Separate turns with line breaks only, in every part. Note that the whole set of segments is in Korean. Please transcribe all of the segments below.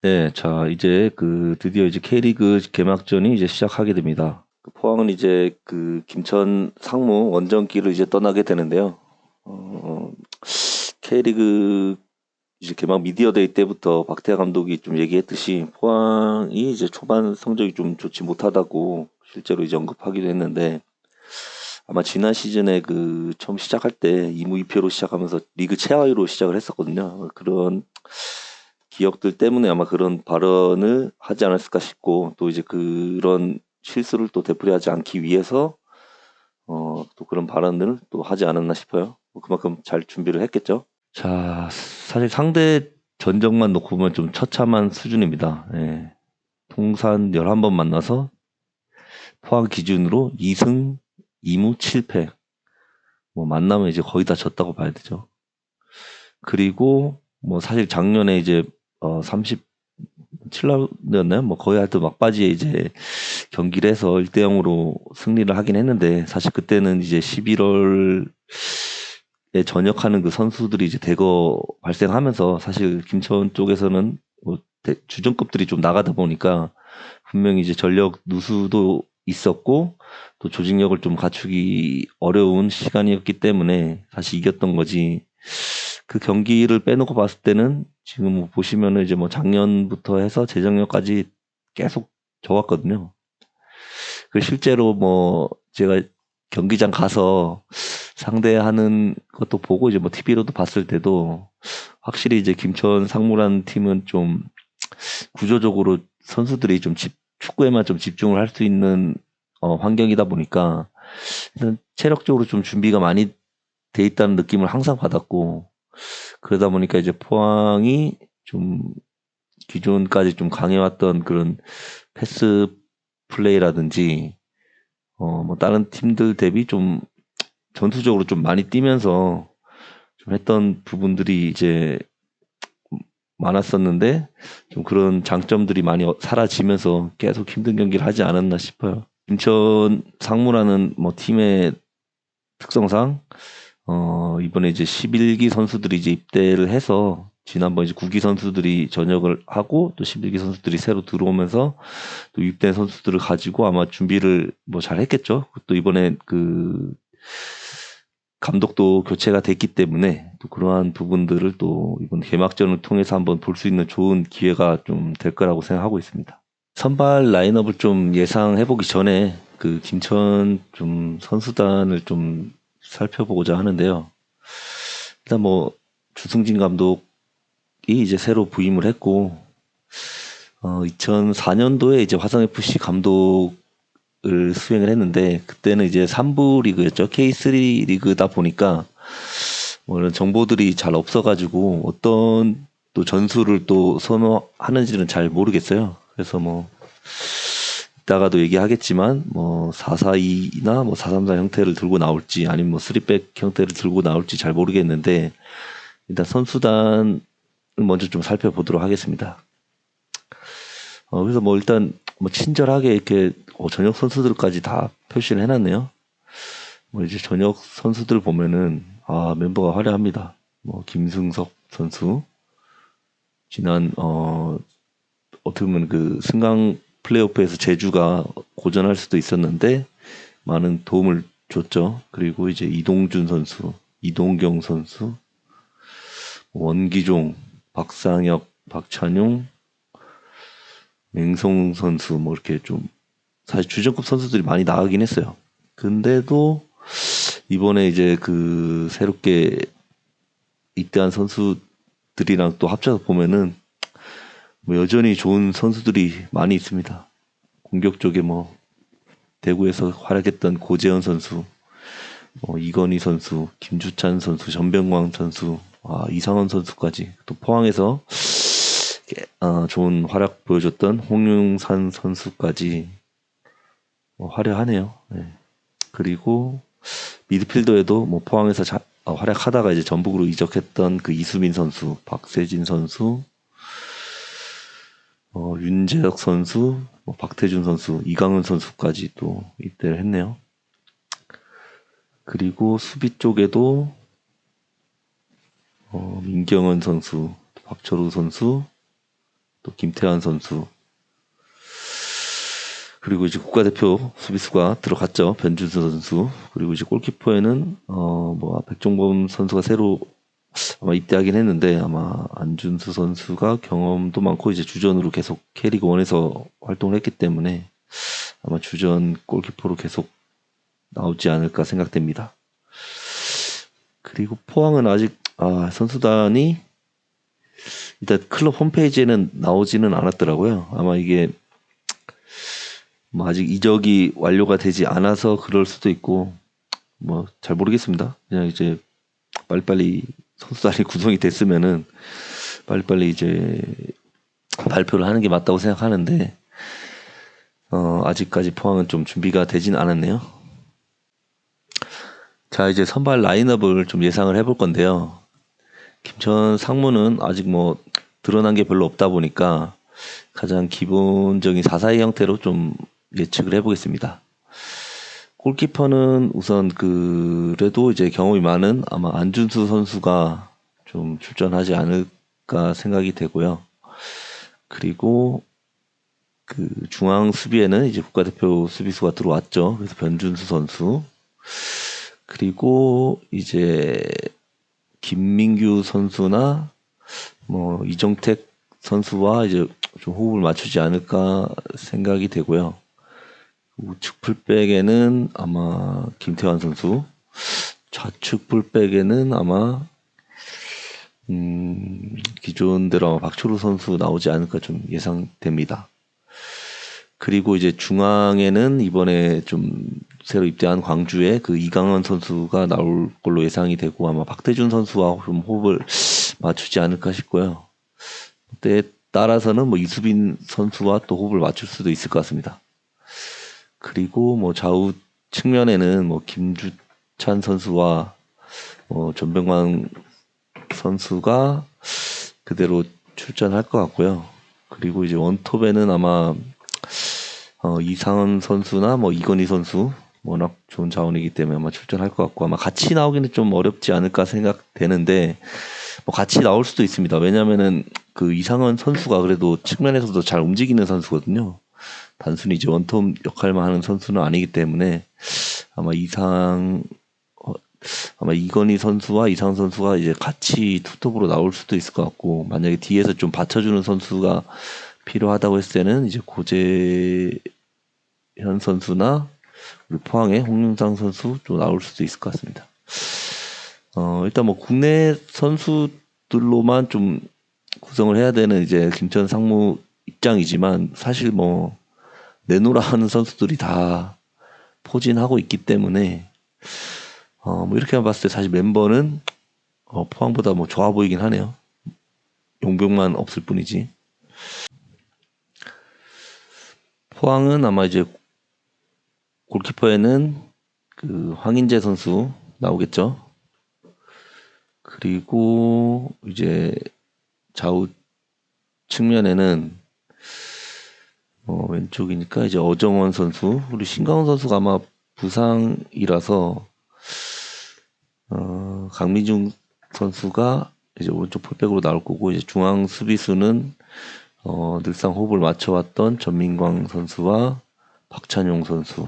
네, 자, 이제 드디어 이제 K리그 개막전이 이제 시작하게 됩니다. 포항은 이제 김천 상무 원정길을 이제 떠나게 되는데요. 어, K리그 이제 개막 미디어 데이 때부터 박태하 감독이 좀 얘기했듯이 포항이 이제 초반 성적이 좀 좋지 못하다고 실제로 이제 언급하기도 했는데 아마 지난 시즌에 처음 시작할 때 2무 2패로 시작하면서 리그 최하위로 시작을 했었거든요. 그런 기억들 때문에 아마 그런 발언을 하지 않았을까 싶고 또 이제 그런 실수를 또 되풀이하지 않기 위해서 또 그런 발언들을 또 하지 않았나 싶어요. 뭐 그만큼 잘 준비를 했겠죠. 자, 사실 상대 전적만 놓고 보면 좀 처참한 수준입니다. 예. 통산 11번 만나서 포항 기준으로 2승 2무 7패. 뭐 만나면 이제 거의 다 졌다고 봐야 되죠. 그리고 뭐 사실 작년에 이제 37라운드였나요? 뭐 거의 하여튼 막바지에 이제 경기를 해서 1대 0으로 승리를 하긴 했는데 사실 그때는 이제 11월에 전역하는 그 선수들이 이제 대거 발생하면서 사실 김천 쪽에서는 뭐 주전급들이 좀 나가다 보니까 분명히 이제 전력 누수도 있었고 또 조직력을 좀 갖추기 어려운 시간이었기 때문에 사실 이겼던 거지. 그 경기를 빼놓고 봤을 때는 지금 뭐 보시면은 이제 뭐 작년부터 해서 재작년까지 계속 좋았거든요. 그 실제로 뭐 제가 경기장 가서 상대하는 것도 보고 이제 뭐 TV로도 봤을 때도 확실히 이제 김천 상무라는 팀은 좀 구조적으로 선수들이 좀 축구에만 좀 집중을 할 수 있는 환경이다 보니까 일단 체력적으로 좀 준비가 많이 돼 있다는 느낌을 항상 받았고 그러다 보니까 이제 포항이 좀 기존까지 좀 강해왔던 그런 패스 플레이라든지 뭐 다른 팀들 대비 좀 전투적으로 좀 많이 뛰면서 좀 했던 부분들이 이제 많았었는데 좀 그런 장점들이 많이 사라지면서 계속 힘든 경기를 하지 않았나 싶어요. 인천 상무라는 뭐 팀의 특성상 이번에 이제 11기 선수들이 이제 입대를 해서 지난번 이제 9기 선수들이 전역을 하고 또 11기 선수들이 새로 들어오면서 또 입대 선수들을 가지고 아마 준비를 뭐 잘 했겠죠. 또 이번에 감독도 교체가 됐기 때문에 또 그러한 부분들을 또 이번 개막전을 통해서 한번 볼 수 있는 좋은 기회가 좀 될 거라고 생각하고 있습니다. 선발 라인업을 좀 예상해 보기 전에 김천 좀 선수단을 좀 살펴보고자 하는데요. 일단 뭐 주승진 감독이 이제 새로 부임을 했고 2004년도에 이제 화성 FC 감독을 수행을 했는데 그때는 이제 3부 리그였죠. K3 리그다 보니까 뭐 이런 정보들이 잘 없어가지고 어떤 또 전술을 또 선호하는지는 잘 모르겠어요. 그래서 뭐 이따가도 얘기하겠지만 뭐 442나 뭐 434 형태를 들고 나올지 아니면 뭐 3백 형태를 들고 나올지 잘 모르겠는데 일단 선수단을 먼저 좀 살펴보도록 하겠습니다. 그래서 뭐 일단 뭐 친절하게 이렇게 전역 선수들까지 다 표시를 해놨네요. 뭐 이제 전역 선수들 보면은 멤버가 화려합니다. 뭐 김승석 선수 지난 어떻게 보면 승강 플레이오프에서 제주가 고전할 수도 있었는데 많은 도움을 줬죠. 그리고 이제 이동준 선수, 이동경 선수, 원기종, 박상혁, 박찬용, 맹성 선수 뭐 이렇게 좀 사실 주전급 선수들이 많이 나가긴 했어요. 근데도 이번에 이제 새롭게 입대한 선수들이랑 또 합쳐서 보면은 뭐 여전히 좋은 선수들이 많이 있습니다. 공격 쪽에 뭐 대구에서 활약했던 고재현 선수, 이건희 선수, 김주찬 선수, 전병광 선수, 이상원 선수까지 또 포항에서 좋은 활약 보여줬던 홍윤산 선수까지 화려하네요. 네. 그리고 미드필더에도 뭐 포항에서 활약하다가 이제 전북으로 이적했던 이수민 선수, 박세진 선수, 윤재혁 선수, 박태준 선수, 이강은 선수까지 또 입대를 했네요. 그리고 수비 쪽에도 민경은 선수, 박철우 선수, 또 김태환 선수, 그리고 이제 국가대표 수비수가 들어갔죠. 변준수 선수. 그리고 이제 골키퍼에는 뭐 백종범 선수가 새로 아마 입대하긴 했는데 아마 안준수 선수가 경험도 많고 이제 주전으로 계속 K리그 1에서 활동을 했기 때문에 아마 주전 골키퍼로 계속 나오지 않을까 생각됩니다. 그리고 포항은 아직 선수단이 일단 클럽 홈페이지에는 나오지는 않았더라고요. 아마 이게 뭐 아직 이적이 완료가 되지 않아서 그럴 수도 있고 뭐 잘 모르겠습니다. 그냥 이제 빨리빨리 선수단이 구성이 됐으면은 빨리빨리 이제 발표를 하는 게 맞다고 생각하는데 아직까지 포항은 좀 준비가 되진 않았네요. 자, 이제 선발 라인업을 좀 예상을 해볼 건데요. 김천 상무는 아직 뭐 드러난 게 별로 없다 보니까 가장 기본적인 4-4-2 형태로 좀 예측을 해보겠습니다. 골키퍼는 우선 그래도 이제 경험이 많은 아마 안준수 선수가 좀 출전하지 않을까 생각이 되고요. 그리고 그 중앙 수비에는 이제 국가대표 수비수가 들어왔죠. 그래서 변준수 선수. 그리고 이제 김민규 선수나 뭐 이정택 선수와 이제 좀 호흡을 맞추지 않을까 생각이 되고요. 우측 풀백에는 아마 김태환 선수, 좌측 풀백에는 아마 기존대로 박철우 선수 나오지 않을까 좀 예상됩니다. 그리고 이제 중앙에는 이번에 좀 새로 입대한 광주의 그 이강원 선수가 나올 걸로 예상이 되고 아마 박태준 선수와 좀 호흡을 맞추지 않을까 싶고요. 때에 따라서는 뭐 이수빈 선수와 또 호흡을 맞출 수도 있을 것 같습니다. 그리고 뭐 좌우 측면에는 뭐 김주찬 선수와 전병관 선수가 그대로 출전할 것 같고요. 그리고 이제 원톱에는 아마 이상은 선수나 뭐 이건희 선수 워낙 좋은 자원이기 때문에 아마 출전할 것 같고 아마 같이 나오기는 좀 어렵지 않을까 생각되는데 뭐 같이 나올 수도 있습니다. 왜냐면은 그 이상은 선수가 그래도 측면에서도 잘 움직이는 선수거든요. 단순히 이제 원톱 역할만 하는 선수는 아니기 때문에 아마 아마 이건희 선수와 이상 선수가 이제 같이 투톱으로 나올 수도 있을 것 같고 만약에 뒤에서 좀 받쳐주는 선수가 필요하다고 했을 때는 이제 고재현 선수나 우리 포항의 홍윤상 선수 좀 나올 수도 있을 것 같습니다. 일단 뭐 국내 선수들로만 좀 구성을 해야 되는 이제 김천 상무 입장이지만 사실 뭐 내놓으라 하는 선수들이 다 포진하고 있기 때문에 뭐 이렇게만 봤을 때 사실 멤버는 포항보다 뭐 좋아 보이긴 하네요. 용병만 없을 뿐이지. 포항은 아마 이제 골키퍼에는 그 황인재 선수 나오겠죠. 그리고 이제 좌우 측면에는 왼쪽이니까 이제 어정원 선수, 우리 신강원 선수가 아마 부상이라서 강민중 선수가 이제 오른쪽 풀백으로 나올 거고 이제 중앙 수비수는 늘상 호흡을 맞춰왔던 전민광 선수와 박찬용 선수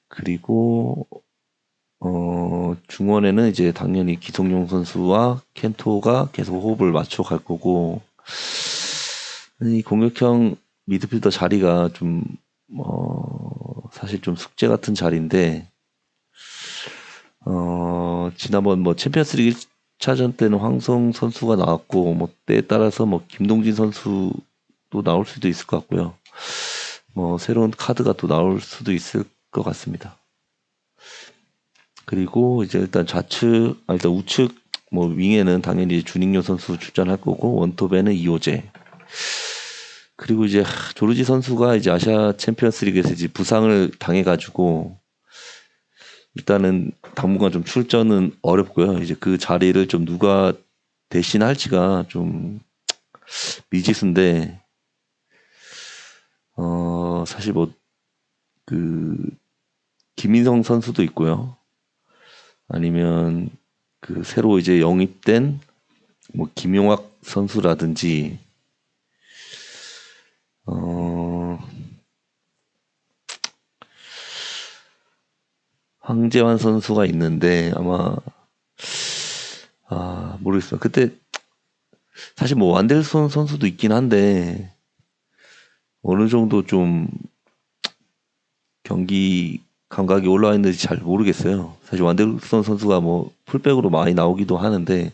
그리고 중원에는 이제 당연히 기성용 선수와 켄토가 계속 호흡을 맞춰 갈 거고 이 공격형 미드필더 자리가 좀 사실 좀 숙제 같은 자리인데 지난번 뭐 챔피언스리그 1차전 때는 황성 선수가 나왔고 뭐 때에 따라서 뭐 김동진 선수도 나올 수도 있을 것 같고요. 뭐 새로운 카드가 또 나올 수도 있을 것 같습니다. 그리고 이제 일단 일단 우측 뭐 윙에는 당연히 준익료 선수 출전할 거고 원톱에는 이호재. 그리고 이제 조르지 선수가 이제 아시아 챔피언스리그에서 이제 부상을 당해가지고 일단은 당분간 좀 출전은 어렵고요. 이제 그 자리를 좀 누가 대신할지가 좀 미지수인데 사실 뭐 그 김인성 선수도 있고요. 아니면 그 새로 이제 영입된 뭐 김용학 선수라든지 황재환 선수가 있는데 아마 모르겠어요. 그때 사실 뭐 완델손 선수도 있긴 한데 어느 정도 좀 경기 감각이 올라와 있는지 잘 모르겠어요. 사실 완델손 선수가 뭐 풀백으로 많이 나오기도 하는데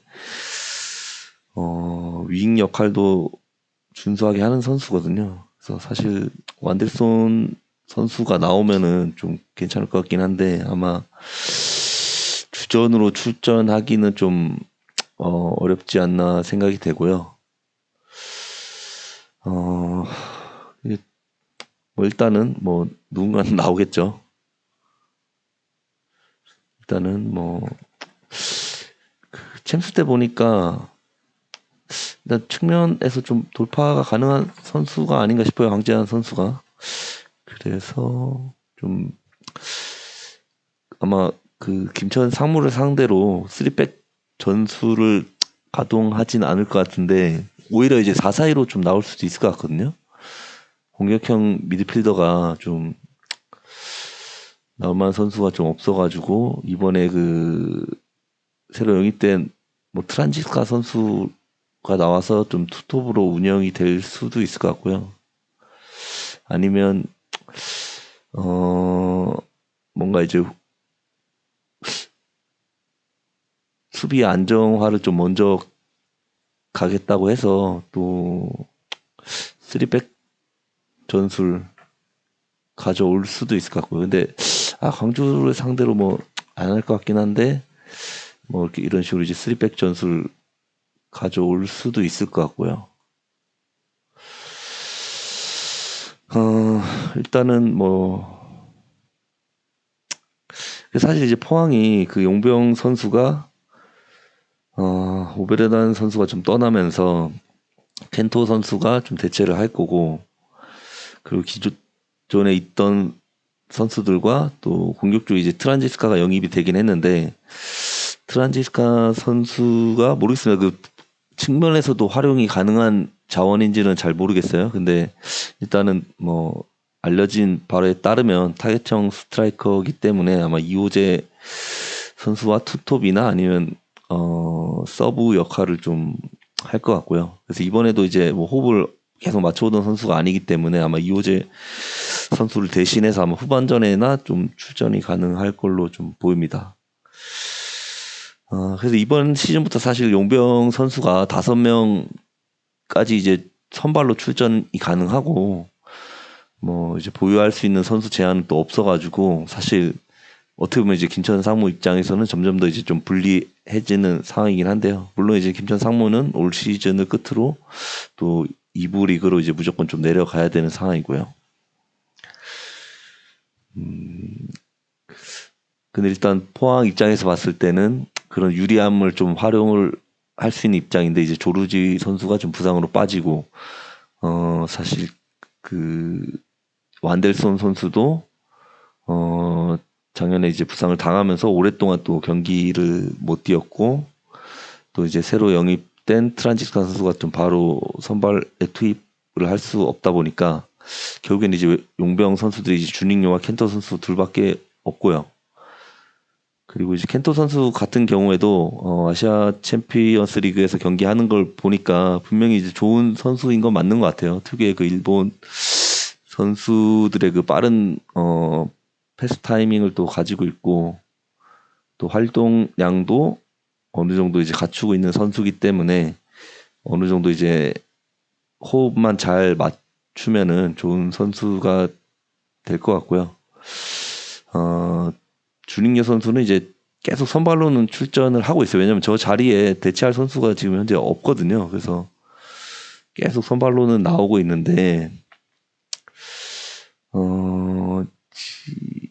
윙 역할도 준수하게 하는 선수거든요. 그래서 사실 완델손 선수가 나오면은 좀 괜찮을 것 같긴 한데 아마 주전으로 출전하기는 좀 어렵지 않나 생각이 되고요. 이게 뭐 일단은 뭐 누군가는 나오겠죠. 일단은 뭐 챔스 때 보니까 일단 측면에서 좀 돌파가 가능한 선수가 아닌가 싶어요. 황재환 선수가. 그래서 좀 아마 그 김천 상무를 상대로 3백 전술을 가동하진 않을 것 같은데 오히려 이제 4-4-2로 좀 나올 수도 있을 것 같거든요. 공격형 미드필더가 좀 나올 만한 선수가 좀 없어가지고 이번에 그 새로 영입된 뭐 트란지스카 선수가 나와서 좀 투톱으로 운영이 될 수도 있을 것 같고요. 아니면 뭔가 이제 수비 안정화를 좀 먼저 가겠다고 해서 또 3백 전술 가져올 수도 있을 것 같고요. 근데 광주를 상대로 뭐 안 할 것 같긴 한데 뭐 이렇게 이런 식으로 이제 3백 전술 가져올 수도 있을 것 같고요. 일단은 뭐 사실 이제 포항이 그 용병 선수가 오베르단 선수가 좀 떠나면서 켄토 선수가 좀 대체를 할 거고 그리고 기존에 있던 선수들과 또 공격적으로 이제 트란지스카가 영입이 되긴 했는데 트란지스카 선수가 모르겠습니다. 그 측면에서도 활용이 가능한 자원인지는 잘 모르겠어요. 근데 일단은 뭐 알려진 바로에 따르면 타겟형 스트라이커이기 때문에 아마 이호재 선수와 투톱이나 아니면 서브 역할을 좀 할 것 같고요. 그래서 이번에도 이제 뭐 호흡을 계속 맞춰오던 선수가 아니기 때문에 아마 이호재 선수를 대신해서 아마 후반전에나 좀 출전이 가능할 걸로 좀 보입니다. 그래서 이번 시즌부터 사실 용병 선수가 5명까지 이제 선발로 출전이 가능하고 뭐 이제 보유할 수 있는 선수 제한은 또 없어가지고 사실 어떻게 보면 이제 김천 상무 입장에서는 점점 더 이제 좀 불리해지는 상황이긴 한데요. 물론 이제 김천 상무는 올 시즌을 끝으로 또 2부 리그로 이제 무조건 좀 내려가야 되는 상황이고요. 근데 일단 포항 입장에서 봤을 때는 그런 유리함을 좀 활용을 할 수 있는 입장인데 이제 조르지 선수가 좀 부상으로 빠지고 사실 그 완델손 선수도 작년에 이제 부상을 당하면서 오랫동안 또 경기를 못 뛰었고 또 이제 새로 영입된 트란지스카 선수가 좀 바로 선발에 투입을 할 수 없다 보니까 결국엔 이제 용병 선수들이 이제 주닝요와 켄터 선수 둘밖에 없고요. 그리고 이제 켄토 선수 같은 경우에도 아시아 챔피언스 리그에서 경기하는 걸 보니까 분명히 이제 좋은 선수인 건 맞는 것 같아요. 특유의 그 일본 선수들의 그 빠른 패스 타이밍을 또 가지고 있고 또 활동량도 어느 정도 이제 갖추고 있는 선수기 때문에 어느 정도 이제 호흡만 잘 맞추면은 좋은 선수가 될 것 같고요. 주닝여 선수는 이제 계속 선발로는 출전을 하고 있어요. 왜냐면 저 자리에 대체할 선수가 지금 현재 없거든요. 그래서 계속 선발로는 나오고 있는데,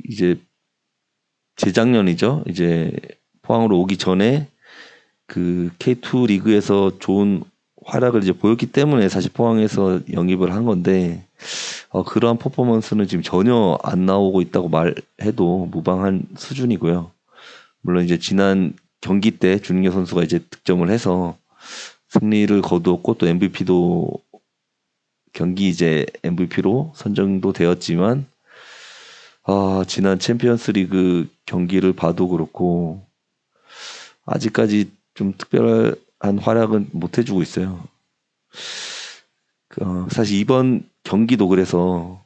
이제 재작년이죠. 이제 포항으로 오기 전에 그 K2 리그에서 좋은 활약을 이제 보였기 때문에 사실 포항에서 영입을 한 건데, 그러한 퍼포먼스는 지금 전혀 안 나오고 있다고 말해도 무방한 수준이고요. 물론 이제 지난 경기 때 주닝여 선수가 이제 득점을 해서 승리를 거두었고 또 MVP도 경기 이제 MVP로 선정도 되었지만 지난 챔피언스리그 경기를 봐도 그렇고 아직까지 좀 특별한 활약은 못 해주고 있어요. 사실 이번 경기도 그래서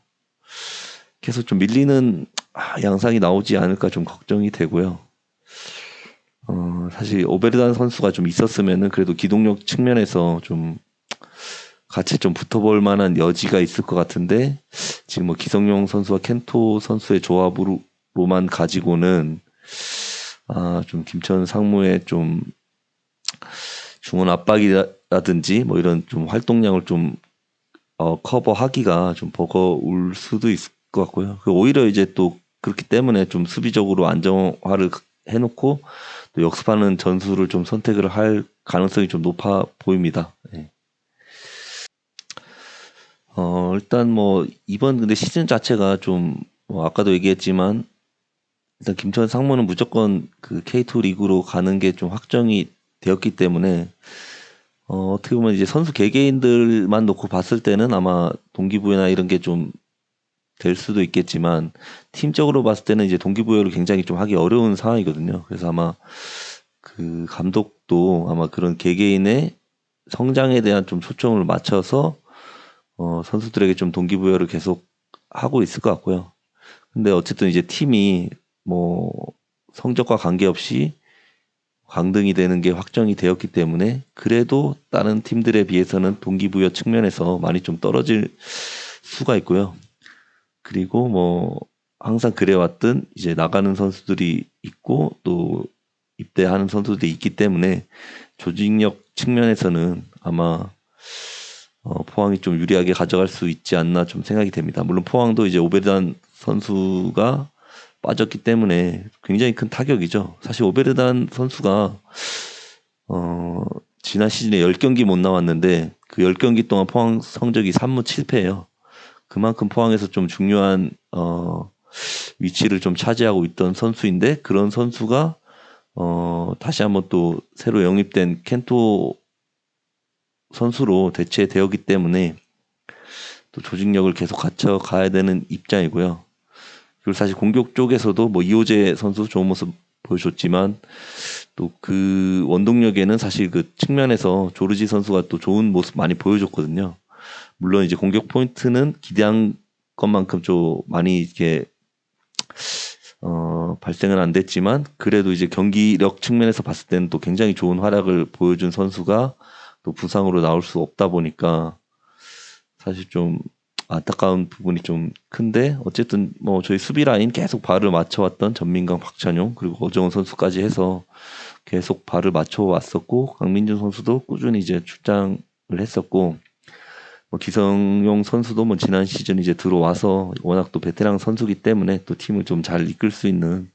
계속 좀 밀리는 양상이 나오지 않을까 좀 걱정이 되고요. 사실 오베르단 선수가 좀 있었으면은 그래도 기동력 측면에서 좀 같이 좀 붙어볼 만한 여지가 있을 것 같은데 지금 뭐 기성용 선수와 켄토 선수의 조합으로만 가지고는 좀 김천 상무의 좀 중원 압박이라든지 뭐 이런 좀 활동량을 좀 커버하기가 좀 버거울 수도 있을 것 같고요. 오히려 이제 또 그렇기 때문에 좀 수비적으로 안정화를 해놓고 또 역습하는 전술을 좀 선택을 할 가능성이 좀 높아 보입니다. 네. 일단 뭐 이번 근데 시즌 자체가 좀뭐 아까도 얘기했지만 일단 김천 상무는 무조건 그 K2 리그로 가는 게 좀 확정이 되었기 때문에 어떻게 보면 이제 선수 개개인들만 놓고 봤을 때는 아마 동기부여나 이런 게 좀 될 수도 있겠지만 팀적으로 봤을 때는 이제 동기부여를 굉장히 좀 하기 어려운 상황이거든요. 그래서 아마 그 감독도 아마 그런 개개인의 성장에 대한 좀 초점을 맞춰서 선수들에게 좀 동기부여를 계속 하고 있을 것 같고요. 근데 어쨌든 이제 팀이 뭐 성적과 관계없이 강등이 되는 게 확정이 되었기 때문에 그래도 다른 팀들에 비해서는 동기부여 측면에서 많이 좀 떨어질 수가 있고요. 그리고 뭐 항상 그래왔던 이제 나가는 선수들이 있고 또 입대하는 선수들이 있기 때문에 조직력 측면에서는 아마 포항이 좀 유리하게 가져갈 수 있지 않나 좀 생각이 됩니다. 물론 포항도 이제 오베르단 선수가 빠졌기 때문에 굉장히 큰 타격이죠. 사실 오베르단 선수가 지난 시즌에 10경기 못 나왔는데 그 10경기 동안 포항 성적이 3무 7패예요. 그만큼 포항에서 좀 중요한 위치를 좀 차지하고 있던 선수인데 그런 선수가 다시 한번 또 새로 영입된 켄토 선수로 대체되었기 때문에 또 조직력을 계속 갖춰 가야 되는 입장이고요. 그리고 사실 공격 쪽에서도 뭐 이호재 선수 좋은 모습 보여줬지만 또 그 원동력에는 사실 그 측면에서 조르지 선수가 또 좋은 모습 많이 보여줬거든요. 물론 이제 공격 포인트는 기대한 것만큼 좀 많이 이렇게 발생은 안 됐지만 그래도 이제 경기력 측면에서 봤을 때는 또 굉장히 좋은 활약을 보여준 선수가 또 부상으로 나올 수 없다 보니까 사실 좀 안타까운 부분이 좀 큰데 어쨌든 뭐 저희 수비 라인 계속 발을 맞춰왔던 전민강, 박찬용 그리고 어정훈 선수까지 해서 계속 발을 맞춰왔었고 강민준 선수도 꾸준히 이제 출장을 했었고 뭐 기성용 선수도 뭐 지난 시즌 이제 들어와서 워낙 또 베테랑 선수기 때문에 또 팀을 좀 잘 이끌 수 있는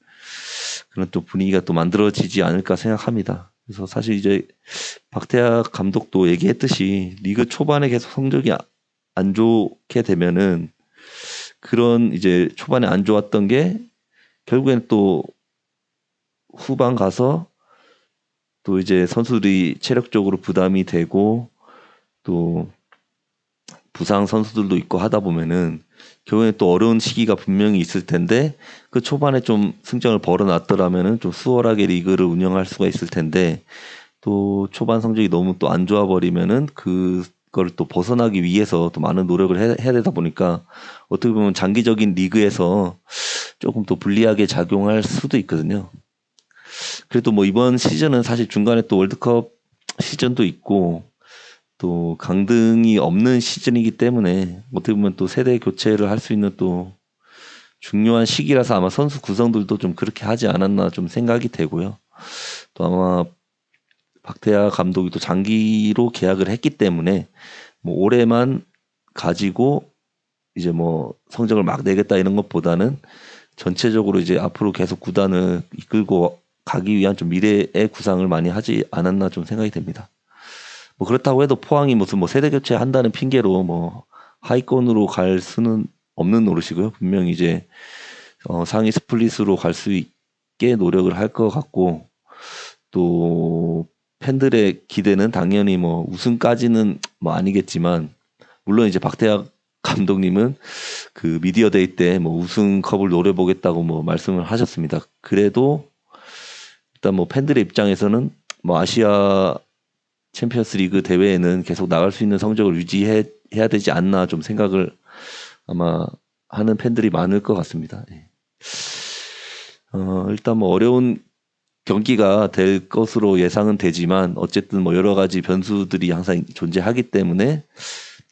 그런 또 분위기가 또 만들어지지 않을까 생각합니다. 그래서 사실 이제 박태학 감독도 얘기했듯이 리그 초반에 계속 성적이 안 좋게 되면은 그런 이제 초반에 안 좋았던 게 결국엔 또 후반 가서 또 이제 선수들이 체력적으로 부담이 되고 또 부상 선수들도 있고 하다 보면은 결국에 또 어려운 시기가 분명히 있을 텐데 그 초반에 좀 승점을 벌어놨더라면은 좀 수월하게 리그를 운영할 수가 있을 텐데 또 초반 성적이 너무 또 안 좋아 버리면은 그걸 또 벗어나기 위해서 또 많은 노력을 해야 되다 보니까 어떻게 보면 장기적인 리그에서 조금 더 불리하게 작용할 수도 있거든요. 그래도 뭐 이번 시즌은 사실 중간에 또 월드컵 시즌도 있고 또 강등이 없는 시즌이기 때문에 어떻게 보면 또 세대 교체를 할 수 있는 또 중요한 시기라서 아마 선수 구성들도 좀 그렇게 하지 않았나 좀 생각이 되고요. 또 아마 박태하 감독이 또 장기로 계약을 했기 때문에 뭐 올해만 가지고 이제 뭐 성적을 막 내겠다 이런 것보다는 전체적으로 이제 앞으로 계속 구단을 이끌고 가기 위한 좀 미래의 구상을 많이 하지 않았나 좀 생각이 됩니다. 뭐 그렇다고 해도 포항이 무슨 뭐 세대 교체 한다는 핑계로 뭐 하위권으로 갈 수는 없는 노릇이고요. 분명히 이제 상위 스플릿으로 갈 수 있게 노력을 할 것 같고 또 팬들의 기대는 당연히 뭐 우승까지는 뭐 아니겠지만 물론 이제 박태학 감독님은 그 미디어 데이 때 뭐 우승컵을 노려보겠다고 뭐 말씀을 하셨습니다. 그래도 일단 뭐 팬들의 입장에서는 뭐 아시아 챔피언스 리그 대회에는 계속 나갈 수 있는 성적을 유지해야 되지 않나 좀 생각을 아마 하는 팬들이 많을 것 같습니다. 예. 일단 뭐 어려운 경기가 될 것으로 예상은 되지만 어쨌든 뭐 여러 가지 변수들이 항상 존재하기 때문에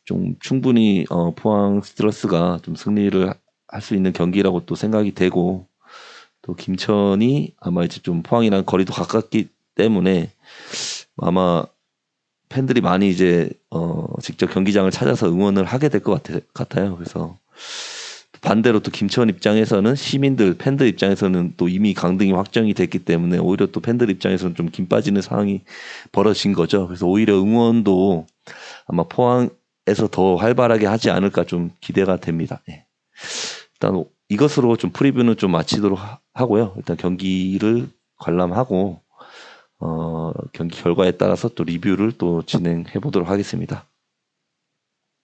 좀 충분히 포항 스틸러스가 좀 승리를 할 수 있는 경기라고 또 생각이 되고 또 김천이 아마 이제 좀 포항이랑 거리도 가깝기 때문에 아마 팬들이 많이 이제 직접 경기장을 찾아서 응원을 하게 될 것 같아요. 그래서 반대로 또 김천 입장에서는 시민들 팬들 입장에서는 또 이미 강등이 확정이 됐기 때문에 오히려 또 팬들 입장에서는 좀 김 빠지는 상황이 벌어진 거죠. 그래서 오히려 응원도 아마 포항에서 더 활발하게 하지 않을까 좀 기대가 됩니다. 예. 일단 이것으로 좀 프리뷰는 좀 마치도록 하고요. 일단 경기를 관람하고 경기 결과에 따라서 또 리뷰를 또 진행해 보도록 하겠습니다.